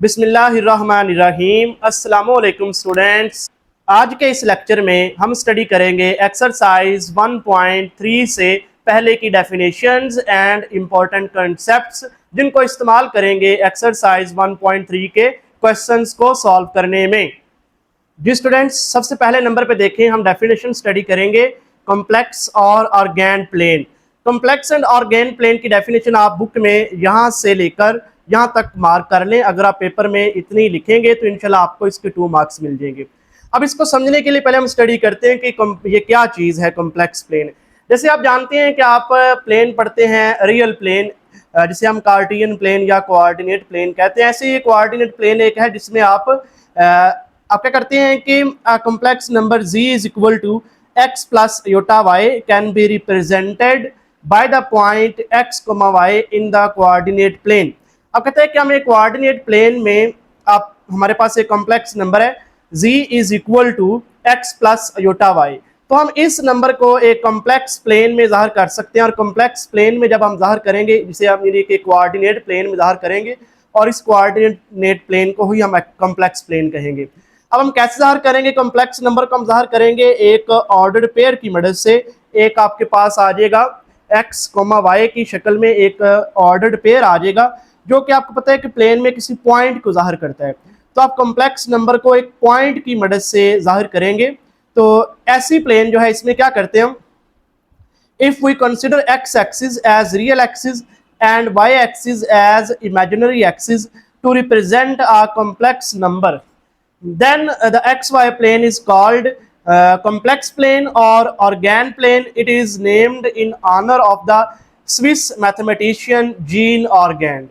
बिस्मिल्लाहिर्रहमानिर्रहीम। अस्सलामुअलैकुम स्टूडेंट्स। आज के इस लेक्चर में हम स्टडी करेंगे एक्सरसाइज 1.3 से पहले की डेफिनेशंस एंड इम्पोर्टेंट कॉन्सेप्ट्स, जिनको इस्तेमाल करेंगे एक्सरसाइज 1.3 के क्वेश्चंस को सॉल्व करने में। जी स्टूडेंट्स, सबसे पहले नंबर पे देखें, हम डेफिनेशन स्टडी करेंगे कॉम्प्लेक्स और Argand plane. Complex and Argand plane की डेफिनेशन आप बुक में यहाँ से लेकर यहाँ तक मार्क कर लें। अगर आप पेपर में इतनी लिखेंगे तो इंशाल्लाह आपको इसके 2 मार्क्स मिल जाएंगे। अब इसको समझने के लिए पहले हम स्टडी करते हैं कि ये क्या चीज़ है कॉम्प्लेक्स प्लेन। जैसे आप जानते हैं कि आप प्लेन पढ़ते हैं, रियल प्लेन, जिसे हम कार्टियन प्लेन या कोऑर्डिनेट प्लेन कहते हैं। ऐसे ये कोऑर्डिनेट प्लेन एक है जिसमें आप क्या करते हैं कि complex number z is equal to x plus iota y can be represented by the point x, y in the coordinate plane. अब कहते हैं कि हमें कोऑर्डिनेट प्लेन में आप हमारे पास एक कॉम्प्लेक्स नंबर है z is equal to x plus iota y, तो हम इस नंबर को एक कॉम्प्लेक्स प्लेन में ज़ाहिर कर सकते हैं। और कॉम्प्लेक्स प्लेन में जब हम ज़ाहिर करेंगे, जिसे हम एक कोऑर्डिनेट प्लेन में ज़ाहिर करेंगे, और इस कोऑर्डिनेट प्लेन को ही हम कॉम्प्लेक्स प्लेन कहेंगे। अब हम कैसे ज़ाहिर करेंगे कॉम्प्लेक्स नंबर को? हम ज़ाहिर करेंगे एक ऑर्डर्ड पेयर की मदद से। एक आपके पास आ जाएगा x, y की शक्ल में एक ऑर्डर्ड पेयर आ जाएगा, जो कि आपको पता है कि प्लेन में किसी पॉइंट को ज़ाहिर करता है। तो आप कॉम्प्लेक्स नंबर को एक पॉइंट की मदद से ज़ाहिर करेंगे। तो ऐसी प्लेन जो है, इसमें क्या करते हैं हम, if we consider x axis as real axis and y axis as imaginary axis to represent a complex number, then the xy plane is called complex plane or organe plane. It is named in honor of the Swiss mathematician Jean Organe.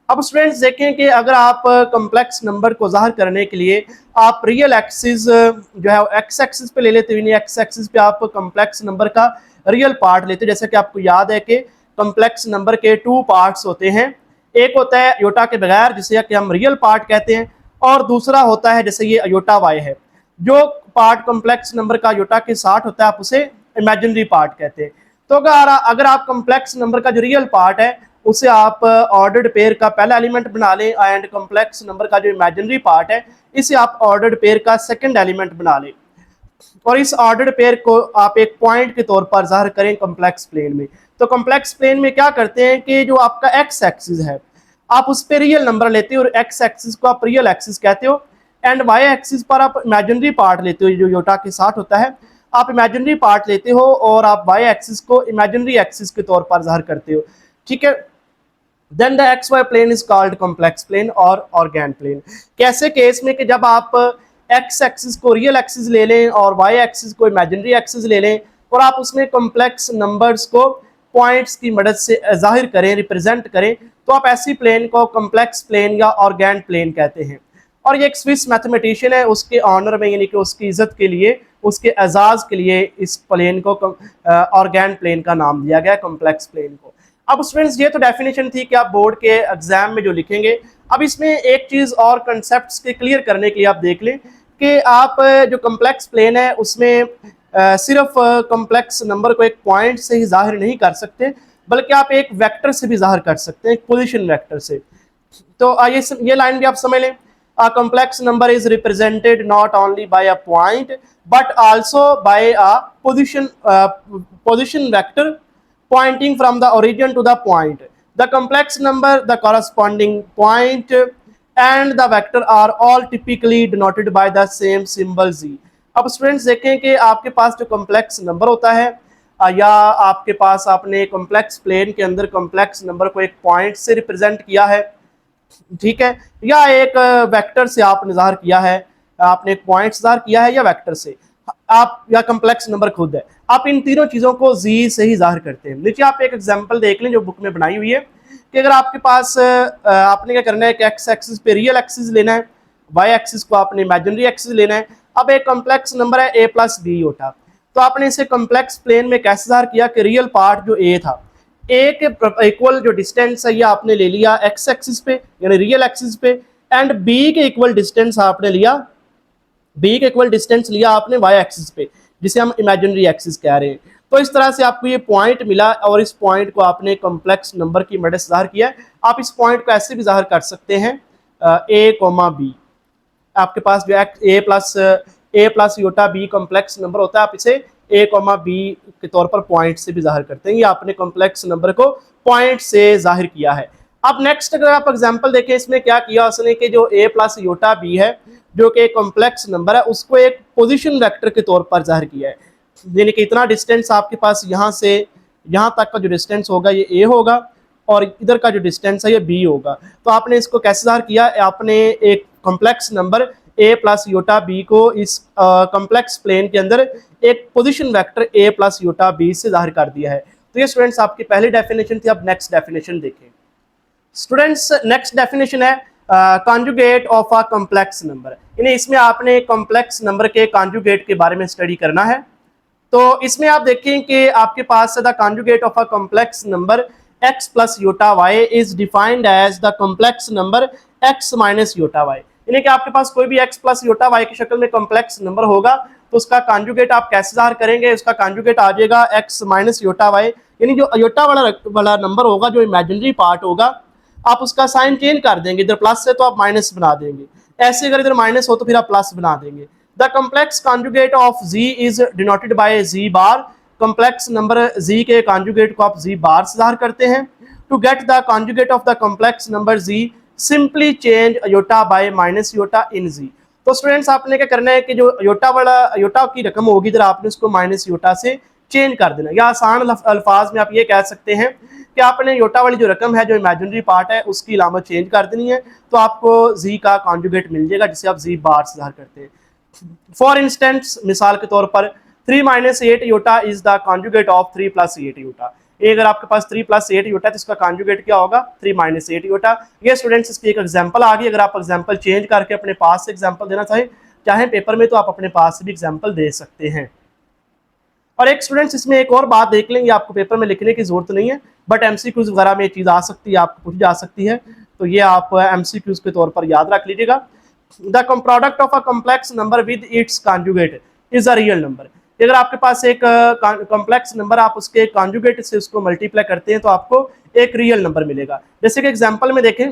अब students देखें कि अगर आप complex number को ज़ाहिर करने के लिए आप रियल एक्सिस जो है एक्स एक्सिस पे ले लेते हैं, एक्स एक्सिस पे आप कॉम्प्लेक्स नंबर का रियल पार्ट लेते हैं। जैसे कि आपको याद है कि कॉम्प्लेक्स नंबर के 2 पार्ट्स होते हैं। एक होता है योटा के बगैर, जिसे कि हम रियल पार्ट कहते हैं, और दूसरा होता है जैसे ये अयोटा वाई है। जो पार्ट कॉम्प्लेक्स नंबर का अयोटा के साथ होता है, आप उसे इमेजिनरी पार्ट कहते हैं। तो अगर आप कॉम्प्लेक्स नंबर का जो रियल पार्ट है उसे आप ऑर्डर्ड पेयर का पहला एलिमेंट बना लें, एंड कॉम्प्लेक्स नंबर का जो इमेजिनरी पार्ट है इसे आप ऑर्डर्ड पेयर का सेकंड एलिमेंट बना लें, और इस ऑर्डर्ड पेयर को आप एक पॉइंट के तौर पर ज़ाहिर करें कॉम्प्लेक्स प्लेन में। तो कॉम्प्लेक्स प्लेन में क्या करते हैं कि जो आपका एक्स एक्सिस है आप उस पर रियल नंबर लेते हो, और एक्स एक्सिस को आप रियल एक्सिस कहते हो, एंड वाई एक्सिस पर आप इमेजिनरी पार्ट लेते हो, जो योटा के साथ होता है आप इमेजिनरी पार्ट लेते हो, और आप वाई एक्सिस को इमेजिनरी एक्सिस के तौर पर ज़ाहिर करते हो। ठीक है, then the X Y plane is called complex plane और ऑर्गेन प्लेन। कैसे केस में कि जब आप एक्स एक्सिस को रियल एक्सिस ले लें और वाई एक्सिस को इमेजिनरी एक्सिस ले लें, और आप उसमें कॉम्प्लेक्स नंबर्स को पॉइंट्स की मदद से ज़ाहिर करें, रिप्रेजेंट करें, तो आप ऐसी प्लेन को कॉम्प्लेक्स प्लेन या ऑर्गेन प्लेन कहते हैं। और ये एक स्विस मैथमेटिशियन है, उसके ऑनर में, यानी कि उसकी इज्जत के लिए, उसके एजाज़ के लिए इस प्लेन को ऑर्गेन प्लेन का नाम दिया गया, कॉम्प्लेक्स प्लेन को। अब स्टूडेंट्स, ये तो डेफिनेशन थी कि आप बोर्ड के एग्जाम में जो लिखेंगे। अब इसमें एक चीज़ और कंसेप्ट्स के क्लियर करने के लिए आप देख लें कि आप जो कॉम्प्लेक्स प्लेन है उसमें सिर्फ कॉम्प्लेक्स नंबर को एक पॉइंट से ही जाहिर नहीं कर सकते, बल्कि आप एक वेक्टर से भी जाहिर कर सकते हैं, एक पोजीशन वेक्टर से। तो ये लाइन भी आप समझ लें, a complex number is represented not only by a point but also by a position vector pointing from the origin to the point. The complex number, the corresponding point and the vector are all typically denoted by the same symbol z. अब students देखें कि आपके पास जो complex number होता है, या आपके पास आपने कॉम्प्लेक्स प्लेन के अंदर कॉम्प्लेक्स नंबर को एक पॉइंट से रिप्रेजेंट किया है, ठीक है, या एक वेक्टर से आपने ज़ाहिर किया है, आपने एक पॉइंट ज़ाहिर किया है, या वेक्टर से आप, या कॉम्प्लेक्स नंबर खुद है, आप इन तीनों चीज़ों को जी से ही ज़ाहिर करते हैं। नीचे आप एक एग्जांपल देख लें जो बुक में बनाई हुई है, कि अगर आपके पास आपने क्या करना है कि एक्स एक्सिस पे रियल एक्सिस लेना है, वाई एक्सिस को आपने इमेजिनरी एक्सिस लेना है। अब एक कॉम्प्लेक्स नंबर है a प्लस बी योटा, तो आपने इसे कॉम्प्लेक्स प्लेन में कैसे ज़ाहिर किया कि रियल पार्ट जो a था, a के इक्वल जो डिस्टेंस है ये आपने ले लिया x एक्सिस पे, यानी रियल एक्सिस पे, एंड b के इक्वल डिस्टेंस आपने लिया, b के इक्वल डिस्टेंस लिया आपने y एक्सिस पे, जिसे हम इमेजिनरी एक्सिस कह रहे हैं। तो इस तरह से आपको ये पॉइंट मिला, और इस पॉइंट को आपने कॉम्प्लेक्स नंबर की मदद से ज़ाहिर किया है। आप इस पॉइंट को ऐसे भी ज़ाहिर कर सकते हैं ए कोमा बी, आपके पास जो a plus iota B complex number होता है, आप इसे ए कोमा बी के तौर पर पॉइंट से भी जाहिर करते हैं। ये आपने कॉम्प्लेक्स नंबर को पॉइंट से जाहिर किया है। अब नेक्स्ट अगर आप एग्जांपल देखें, इसमें क्या किया उसने कि जो ए प्लस योटा बी है जो कि एक कॉम्प्लेक्स नंबर है, उसको एक पोजीशन वेक्टर के तौर पर जाहिर किया है। यानी कि इतना डिस्टेंस आपके पास यहाँ से यहाँ तक का जो डिस्टेंस होगा ये ए होगा और इधर का जो डिस्टेंस है ये बी होगा। तो आपने इसको कैसे जाहिर किया, आपने एक complex number A plus iota B को इस कॉम्प्लेक्स प्लेन के अंदर एक position vector A plus iota B से जाहिर कर दिया है। तो ये स्टूडेंट्स आपकी पहली डेफिनेशन थी। अब नेक्स्ट डेफिनेशन देखें स्टूडेंट्स। नेक्स्ट डेफिनेशन है conjugate of a complex number, यानी इसमें आपने कॉम्प्लेक्स नंबर के कॉन्जुगेट के बारे में स्टडी करना है। तो इसमें आप देखें कि आपके पास the conjugate of a complex number x plus iota y is defined as the complex number x minus iota y, यानी कि आपके पास कोई भी x प्लस योटा y की शक्ल में कॉम्प्लेक्स नंबर होगा तो उसका कॉन्जुगेट आप कैसे जाहिर करेंगे, उसका कॉन्जुगेट आ जाएगा x माइनस योटा y, यानी जो योटा वाला नंबर होगा, जो इमेजिनरी पार्ट होगा, आप उसका साइन चेंज कर देंगे, इधर प्लस है तो आप माइनस बना देंगे, ऐसे अगर इधर माइनस हो तो फिर आप प्लस बना देंगे। The complex conjugate of z is denoted by z bar, complex number z के कॉन्जुगेट को आप z बार से जाहिर करते हैं। To get the conjugate of the complex number z simply change iota by minus iota in z। तो students आपने क्या करना है कि जो योटा की रकम होगी इधर आपने उसको माइनस योटा से चेंज कर देना, या आसान अल्फाज में आप ये कह सकते हैं कि आपने योटा वाली जो रकम है जो इमेजिनरी पार्ट है उसकी अलामत चेंज कर देनी है, तो आपको z का कॉन्जुगेट मिल जाएगा जिसे आप z बार से जाहिर करते हैं। फॉर इंस्टेंस, मिसाल के तौर पर 3 minus 8 iota is the conjugate of 3 plus 8 iota. अगर आपके पास 3 प्लस 8 योटा है तो इसका कॉन्जुगेट क्या होगा, 3 माइनस 8 योटा। ये स्टूडेंट्स इसकी एक एग्जांपल आ गई। अगर आप एग्जांपल चेंज करके अपने पास से एग्जांपल देना चाहें पेपर में, तो आप अपने पास से भी एग्जांपल दे सकते हैं। और एक स्टूडेंट्स इसमें एक और बात देख लेंगे, आपको पेपर में लिखने की जरूरत नहीं है, बट एमसीक्यूज वगैरह में ये चीज़ आ सकती है, आपको पूछी जा सकती है, तो ये आप एमसीक्यूज के तौर पर याद रख लीजिएगा। The product of a complex number with its conjugate is a real number. अगर आपके पास एक कॉम्प्लेक्स नंबर आप उसके कॉन्जुगेट से उसको मल्टीप्लाई करते हैं तो आपको एक रियल नंबर मिलेगा। जैसे कि एग्जांपल में देखें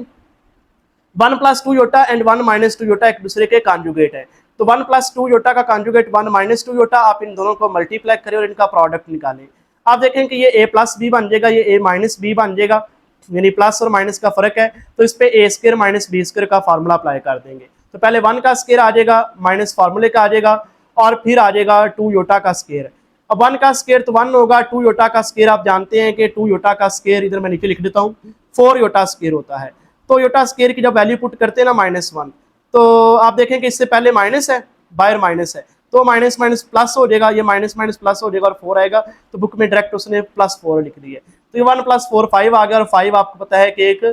1 plus 2 iota and 1 minus 2 iota एक दूसरे के कॉन्जुगेट है, तो 1 प्लस 2 योटा का कॉन्जुगेट 1 माइनस 2 योटा, आप इन दोनों को मल्टीप्लाई करें और इनका प्रोडक्ट निकालें। आप देखें कि ये a प्लस बी बन जाएगा, ये a माइनस बी बन जाएगा, यानी प्लस और माइनस का फर्क है, तो इस पे a square minus B square का फार्मूला अप्लाई कर देंगे। तो पहले 1 का स्क्वायर आ जाएगा माइनस फार्मूले का आ जाएगा और फिर आ जाएगा 2 योटा का स्क्वायर। अब 1 का स्क्वायर तो 1 होगा, 2 योटा का स्क्वायर आप जानते हैं कि 2 योटा का स्क्वायर इधर मैं नीचे लिख देता हूँ 4 योटा स्क्वायर होता है। तो योटा स्क्वायर की जब वैल्यू पुट करते हैं ना -1, तो आप देखें कि इससे पहले माइनस है, बाहर माइनस है, तो माइनस माइनस प्लस हो जाएगा, ये माइनस माइनस प्लस हो जाएगा और 4 आएगा, तो बुक में डायरेक्ट उसने +4 लिख दी है। तो ये 1 + 4 5 आ गया और 5 आपको पता है कि एक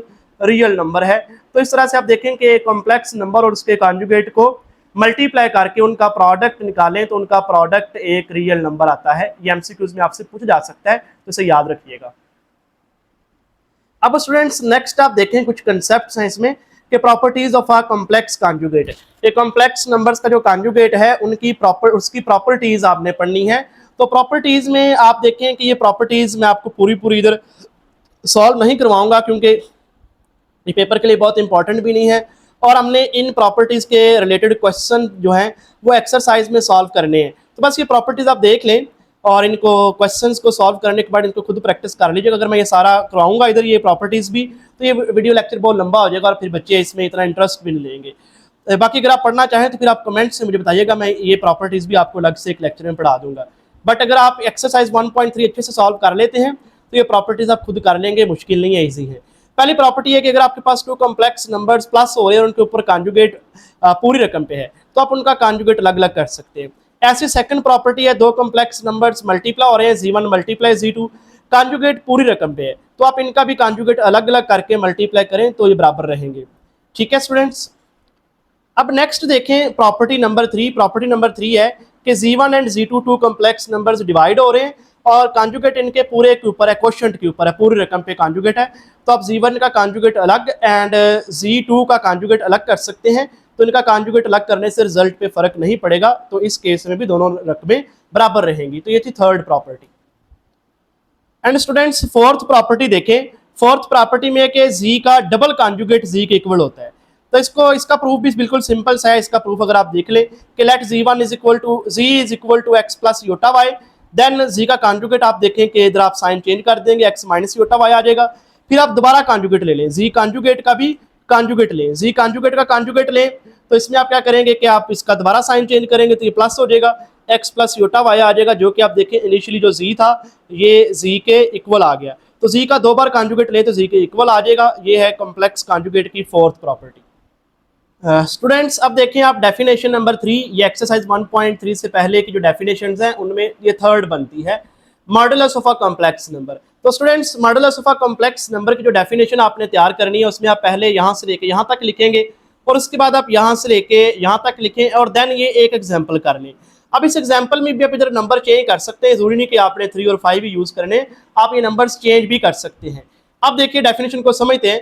रियल नंबर है। तो इस तरह से आप देखें कि कॉम्प्लेक्स नंबर और उसके कॉन्जुगेट को मल्टीप्लाई करके उनका प्रोडक्ट निकालें तो उनका प्रोडक्ट एक रियल नंबर आता है। ये एमसीक्यूज में आपसे पूछा जा सकता है, तो इसे याद रखिएगा। अब स्टूडेंट्स नेक्स्ट आप देखें कुछ कंसेप्ट्स हैं इसमें कि properties of a complex conjugate. ये कॉम्प्लेक्स नंबर्स का जो कॉन्जुगेट है उसकी प्रॉपर्टीज आपने पढ़नी है। तो प्रॉपर्टीज में आप देखें कि ये प्रॉपर्टीज मैं आपको पूरी इधर सॉल्व नहीं करवाऊंगा क्योंकि ये पेपर के लिए बहुत इंपॉर्टेंट भी नहीं है, और हमने इन प्रॉपर्टीज के रिलेटेड क्वेश्चन जो हैं वो एक्सरसाइज में सॉल्व करने हैं। तो बस ये प्रॉपर्टीज आप देख लें और इनको क्वेश्चंस को सॉल्व करने के बाद इनको खुद प्रैक्टिस कर लीजिएगा। अगर मैं ये सारा करवाऊंगा इधर ये प्रॉपर्टीज भी, तो ये वीडियो लेक्चर बहुत लंबा हो जाएगा और फिर बच्चे इसमें इतना इंटरेस्ट भी नहीं लेंगे। बाकी अगर आप पढ़ना चाहें तो फिर आप कमेंट से मुझे बताइएगा, मैं ये प्रॉपर्टीज भी आपको अलग से एक लेक्चर में पढ़ा दूंगा। बट अगर आप एक्सरसाइज 1.3 अच्छे से सॉल्व कर लेते हैं तो ये प्रॉपर्टीज आप खुद कर लेंगे, मुश्किल नहीं है, ईजी है। पहली प्रॉपर्टी है कि अगर आपके पास 2 कॉम्प्लेक्स नंबर्स प्लस हो रहे हैं और उनके ऊपर कॉन्जुगेट पूरी रकम पे है तो आप उनका कॉन्जुगेट अलग अलग कर सकते हैं। ऐसी सेकंड प्रॉपर्टी है 2 कॉम्प्लेक्स नंबर्स मल्टीप्लाई हो रहे हैं z1 मल्टीप्लाई z2, कॉन्जुगेट पूरी रकम पे है, तो आप इनका भी कॉन्जुगेट अलग अलग करके मल्टीप्लाई करें तो ये बराबर रहेंगे। ठीक है स्टूडेंट्स। अब नेक्स्ट देखें प्रॉपर्टी नंबर 3। प्रॉपर्टी नंबर 3 है कि z1 and z2 2 complex numbers divide हो रहे हैं और कॉन्जुगेट इनके पूरे के ऊपर है, क्वोशिएंट के ऊपर है, पूरी रकम पे कॉन्जुगेट है, तो आप z1 का कॉन्जुगेट अलग एंड z2 का कॉन्जुगेट अलग कर सकते हैं। तो इनका कॉन्जुगेट अलग करने से रिजल्ट पे फर्क नहीं पड़ेगा, तो इस केस में भी दोनों रकमें बराबर रहेंगी। तो ये थी third property. And students fourth property देखें। फोर्थ प्रॉपर्टी में कि z का डबल कॉन्जुगेट z के इक्वल होता है। तो इसका प्रूफ भी बिल्कुल सिंपल सा है। इसका प्रूफ अगर आप देख लें कि let z1 is equal to x plus iota Y, then z का कॉन्जुगेट आप देखें कि इधर आप साइन चेंज कर देंगे, x माइनस योटा वाई आ जाएगा। फिर आप दोबारा कॉन्जुगेट ले लें, z कॉन्जुगेट का भी कॉन्जुगेट लें, z कॉन्जुगेट का कॉन्जुगेट लें, तो इसमें आप क्या करेंगे कि आप इसका दोबारा साइन चेंज करेंगे तो ये प्लस हो जाएगा, x प्लस योटा वाई आ जाएगा, जो कि आप देखें इनिशियली जो z था ये z के इक्वल आ गया। तो z का दो बार कॉन्जुगेट लें तो z के इक्वल आ जाएगा। ये है कॉम्प्लेक्स कॉन्जुगेट की फोर्थ प्रॉपर्टी। स्टूडेंट्स अब देखें आप डेफिनेशन नंबर 3, ये एक्सरसाइज 1.3 से पहले की जो डेफिनेशंस हैं उनमें ये थर्ड बनती है, modulus of a complex number. तो students modulus of a complex number की जो डेफिनेशन आपने तैयार करनी है उसमें आप पहले यहाँ से लेके यहाँ तक लिखेंगे और उसके बाद आप यहाँ से लेके यहाँ तक लिखें और देन ये एक एग्जाम्पल कर लें। अब इस एग्जाम्पल में भी आप इधर नंबर चेंज कर सकते हैं, जरूरी नहीं कि आपने 3 और 5 ही यूज करने, आप ये नंबर्स चेंज भी कर सकते हैं। अब देखिए डेफिनेशन को समझते हैं।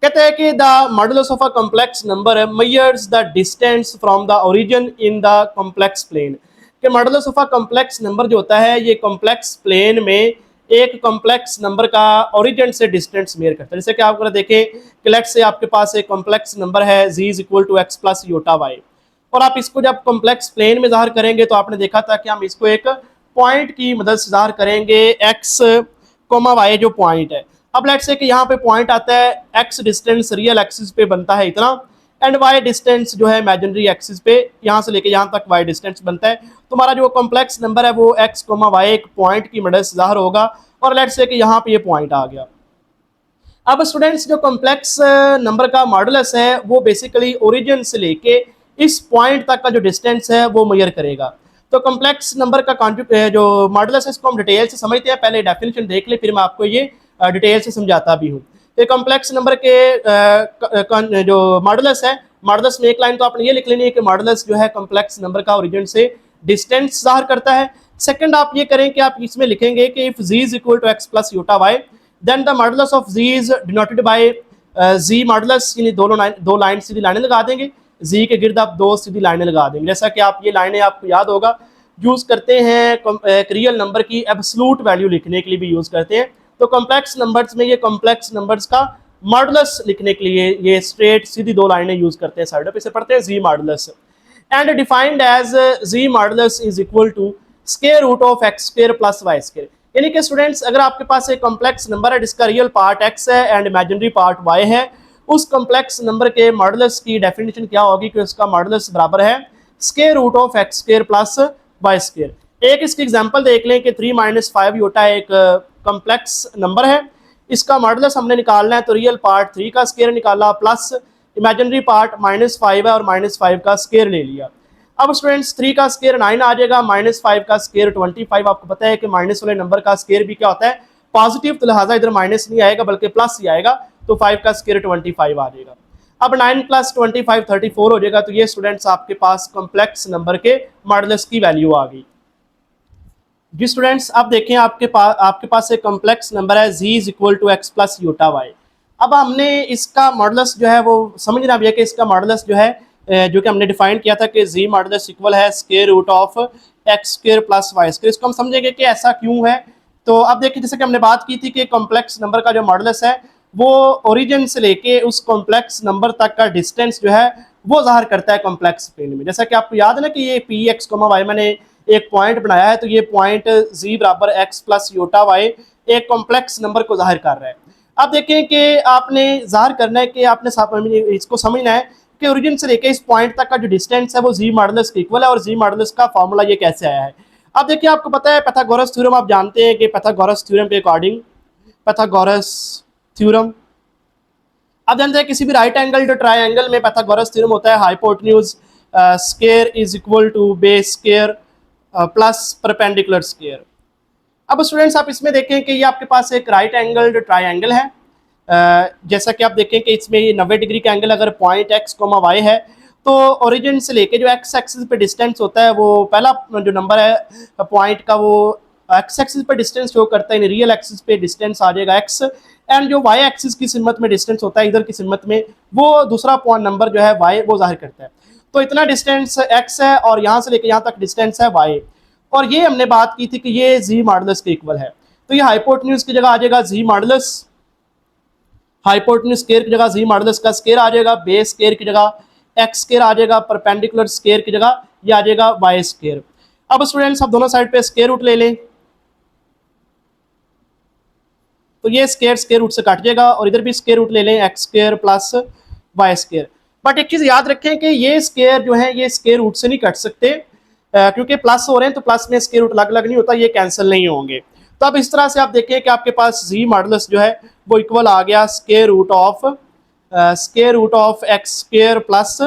कहते हैं कि the modulus of a complex number measures the distance from the origin in the complex plane. कि modulus of a complex number जो होता है ये कॉम्प्लेक्स प्लेन में एक कॉम्प्लेक्स नंबर का ओरिजिन से डिस्टेंस मेजर करता है। जैसे कि आप अगर देखें कि लेट्स से आपके पास एक कॉम्प्लेक्स नंबर है z is equal to X plus iota Y, और आप इसको जब कॉम्प्लेक्स प्लेन में ज़ाहिर करेंगे तो आपने देखा था कि हम इसको एक पॉइंट की मदद से ज़ाहिर करेंगे, x कोमा वाई जो पॉइंट है। अब लेट्स से कि यहाँ पे पॉइंट आता है, x डिस्टेंस रियल एक्सिस पे बनता है इतना, एंड y डिस्टेंस जो है इमेजिनरी एक्सिस पे यहाँ से लेके यहाँ तक y डिस्टेंस बनता है। तुम्हारा जो कॉम्प्लेक्स नंबर है वो x कोमा वाई एक पॉइंट की मदद से ज़ाहिर होगा, और लेट्स से कि यहाँ पे ये पॉइंट आ गया। अब स्टूडेंट्स जो कॉम्प्लेक्स नंबर का मॉडुलस है वो बेसिकली ओरिजिन से लेके इस पॉइंट तक का जो डिस्टेंस है वो मेजर करेगा। तो कॉम्प्लेक्स नंबर का जो मॉडुलस है इसको हम डिटेल से समझते हैं, पहले डेफिनेशन देख ले फिर मैं आपको ये डिटेल से समझाता भी हूँ। तो कॉम्प्लेक्स नंबर के जो मॉडुलस है, मॉडुलस में एक लाइन तो आपने ये लिख लेनी है कि मॉडुलस जो है कॉम्प्लेक्स नंबर का ओरिजिन से डिस्टेंस ज़ाहिर करता है। सेकंड आप ये करें कि आप इसमें लिखेंगे कि if z is equal to X plus iota Y then the modulus of z is denoted by z modulus, यानी दो लाइन सीधी लाइनें लगा देंगे, z के गिर्द आप दो सीधी लाइनें लगा देंगे। जैसा कि आप ये लाइनें आपको याद होगा यूज करते हैं एक रियल नंबर की एब्सोल्यूट वैल्यू लिखने के लिए भी यूज करते हैं। तो कॉम्प्लेक्स नंबर्स में ये कॉम्प्लेक्स नंबर्स का मॉडुलस लिखने के लिए ये स्ट्रेट सीधी दो लाइनें यूज करते हैं। साइड पे से पढ़ते हैं z modulus and defined as z modulus is equal to square root of X square plus Y square. यानी कि स्टूडेंट्स अगर आपके पास एक कॉम्प्लेक्स नंबर है जिसका रियल पार्ट x है एंड इमेजिनरी पार्ट y है, उस कॉम्प्लेक्स नंबर के मॉडुलस की डेफिनेशन क्या होगी कि उसका मॉडुलस बराबर है square root of X square plus Y square. एक इसकी एग्जांपल देख लें कि 3 माइनस 5 योटा एक कॉम्प्लेक्स नंबर है, इसका मॉडुलस हमने निकालना है तो रियल पार्ट 3 का स्क्वायर निकाला प्लस इमेजिनरी पार्ट -5 है और -5 का स्क्वायर ले लिया। अब स्टूडेंट्स 3 का स्क्वायर 9 आ जाएगा, -5 का स्क्वायर 25। आपको पता है कि माइनस वाले नंबर का स्क्वायर भी क्या होता है पॉजिटिव, तो लिहाजा इधर माइनस नहीं आएगा बल्कि प्लस ही आएगा, तो 5 का स्क्वायर 25 आ जाएगा। अब 9 प्लस 25 34 हो जाएगा। तो ये स्टूडेंट्स आपके पास कॉम्प्लेक्स नंबर के मॉडुलस की वैल्यू आ गई। जी स्टूडेंट्स अब देखें आपके पास एक कॉम्प्लेक्स नंबर है z is equal to X plus iota Y. अब हमने इसका मॉडुलस जो है वो समझना भी है कि इसका मॉडुलस जो है जो कि हमने डिफाइन किया था कि z मॉडुलस इक्वल है square root of X square plus Y square. इसको हम समझेंगे कि ऐसा क्यों है। तो अब देखिए जैसे कि हमने बात की थी कि कॉम्प्लेक्स नंबर का जो मॉडुलस है वो ओरिजिन से लेके उस कॉम्प्लेक्स नंबर तक का डिस्टेंस जो है वो ज़ाहिर करता है कॉम्प्लेक्स प्लेन में। जैसा कि आपको याद है ना कि ये पी एक्स कोमा वाई मैंने एक पॉइंट बनाया है, तो ये पॉइंट z बराबर एक्स प्लस योटा वाई एक कॉम्प्लेक्स नंबर को जाहिर कर रहा है। अब देखें कि आपने जाहिर करना है कि आपने इसको समझना है कि ओरिजिन से लेके इस पॉइंट तक का जो डिस्टेंस है वो z मॉडुलस के इक्वल है, और z मॉडुलस का फॉर्मूला ये कैसे आया है। अब देखिए आपको पता है पाइथागोरस थ्योरम, आप जानते हैं कि पाइथागोरस थ्योरम के अकॉर्डिंग पाइथागोरस थ्योरम आप जानते हैं किसी भी राइट एंगल जो ट्राइंगल में पाइथागोरस थ्योरम होता है hypotenuse square is equal to base square plus perpendicular square. अब स्टूडेंट्स आप इसमें देखें कि ये आपके पास एक राइट एंगल जो ट्राइंगल है, जैसा कि आप देखें कि इसमें ये 90 डिग्री का एंगल अगर पॉइंट एक्स कोमा वाई है तो ओरिजिन से लेके जो एक्स एक्सिस पे डिस्टेंस होता है वो पहला जो नंबर है पॉइंट का वो एक्स एक्सिस पे डिस्टेंस शो करता है, रियल एक्सिस पे डिस्टेंस आ जाएगा एक्स, एंड जो वाई एक्सिस की सिमत में डिस्टेंस होता है इधर की सिमत में वो दूसरा पॉइंट नंबर जो है वाई वो जाहिर करता है। तो इतना डिस्टेंस x है और यहाँ से लेके यहाँ तक डिस्टेंस है y, और ये हमने बात की थी कि ये z मॉडुलस के इक्वल है। तो ये हाइपोटेन्यूज की जगह आ जाएगा z मॉडुलस हाइपोटेन्यूज स्क्वायर की जगह जी मॉडुलस का स्क्वायर आ जाएगा, बेस स्क्वायर की जगह एक्स स्क्वायर आ जाएगा, परपेंडिकुलर स्क्वायर की जगह ये आ जाएगा वाई स्क्वायर। अब स्टूडेंट्स आप दोनों साइड पे स्क्वायर रूट ले लें तो ये स्क्वायर रूट से कट जाएगा और इधर भी स्क्वायर रूट ले लें X square plus Y square. But एक चीज़ याद रखें कि ये स्क्वायर जो है ये स्क्वायर रूट से नहीं कट सकते, क्योंकि प्लस हो रहे हैं तो प्लस में स्क्वायर रूट अलग अलग नहीं होता, ये कैंसिल नहीं होंगे। तो अब इस तरह से आप देखें कि आपके पास जी मॉडुलस जो है वो इक्वल आ गया square root of X square plus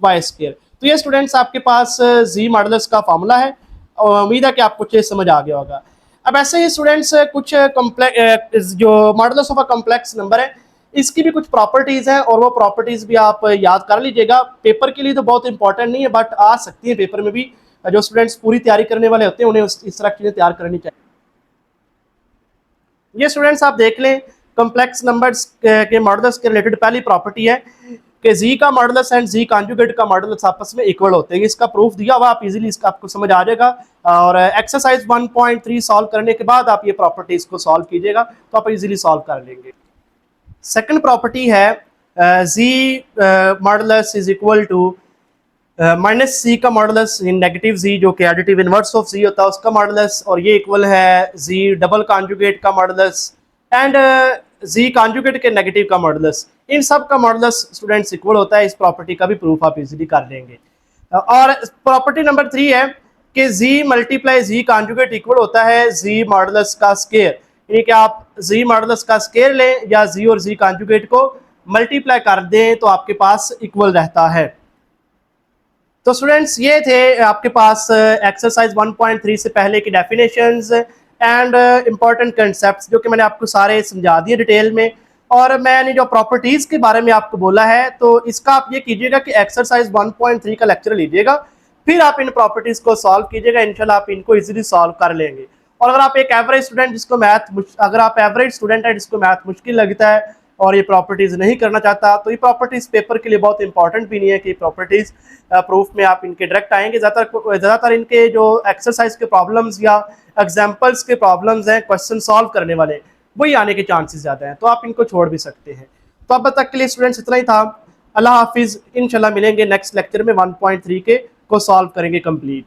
Y square. तो ये स्टूडेंट्स आपके पास जी मॉडुलस का फार्मूला है और उम्मीद है कि आपको अच्छे समझ आ गया होगा। अब ऐसे ही स्टूडेंट्स कुछ कॉम्प्लेक्स जो modulus of a complex number है इसकी भी कुछ प्रॉपर्टीज हैं और वो प्रॉपर्टीज भी आप याद कर लीजिएगा। पेपर के लिए तो बहुत इंपॉर्टेंट नहीं है बट आ सकती है पेपर में भी, जो स्टूडेंट्स पूरी तैयारी करने वाले होते हैं उन्हें इस तरह की चीजें तैयार करनी चाहिए। ये स्टूडेंट्स आप देख लें कॉम्प्लेक्स नंबर्स के मॉडुलस के रिलेटेड पहली प्रॉपर्टी है कि जी का मॉडुलस एंड जी कॉन्जुगेट का मॉडुलस आपस में इक्वल होते हैं। इसका प्रूफ दिया हुआ, आप इजीली इसका आपको समझ आ जाएगा और एक्सरसाइज 1.3 सॉल्व करने के बाद आप ये प्रॉपर्टीज को सॉल्व कीजिएगा तो आप इजीली सॉल्व कर लेंगे। सेकंड प्रॉपर्टी है z modulus is equal to minus z का मॉडुलस इन नेगेटिव जी जो कि एडिटिव इनवर्स ऑफ जी होता है उसका मॉडुलस, और ये इक्वल है जी डबल कॉन्जुगेट का मॉडुलस एंड जी कॉन्जुगेट के नेगेटिव का मॉडुलस। इन सब का मॉडुलस स्टूडेंट्स इक्वल होता है। इस प्रॉपर्टी का भी प्रूफ आप इजीली कर लेंगे। और प्रॉपर्टी नंबर 3 है कि जी मल्टीप्लाई जी कॉन्जुगेट इक्वल होता है जी मॉडुलस का स्क्वायर, यानी कि आप जी मॉडुलस का स्क्वायर लें या जी और जी कॉन्जुगेट को मल्टीप्लाई कर दें तो आपके पास इक्वल रहता है। तो स्टूडेंट्स ये थे आपके पास एक्सरसाइज 1.3 से पहले की डेफिनेशंस एंड इंपॉर्टेंट कंसेप्ट्स जो कि मैंने आपको सारे समझा दिए डिटेल में। और मैंने जो प्रॉपर्टीज के बारे में आपको बोला है तो इसका आप ये कीजिएगा कि एक्सरसाइज 1.3 का लेक्चर लीजिएगा, फिर आप इन प्रॉपर्टीज को सॉल्व कीजिएगा, इंशाल्लाह आप इनको इजीली सॉल्व कर लेंगे। और अगर आप एक एवरेज स्टूडेंट जिसको अगर आप एवरेज स्टूडेंट है जिसको मैथ मुश्किल लगता है और ये प्रॉपर्टीज नहीं करना चाहता तो ये प्रॉपर्टीज पेपर के लिए बहुत इंपॉर्टेंट भी नहीं है कि प्रॉपर्टीज प्रूफ में आप इनके डायरेक्ट आएंगे। ज़्यादातर इनके जो एक्सरसाइज के प्रॉब्लम्स या एग्जाम्पल्स के प्रॉब्लम्स हैं क्वेश्चन सॉल्व करने वाले वही आने के चांसेस ज़्यादा हैं, तो आप इनको छोड़ भी सकते हैं। तो अब तक के लिए स्टूडेंट्स इतना ही था। अल्लाह हाफिज़, इंशाल्लाह मिलेंगे नेक्स्ट लेक्चर में 1.3 के को सॉल्व करेंगे कंप्लीट।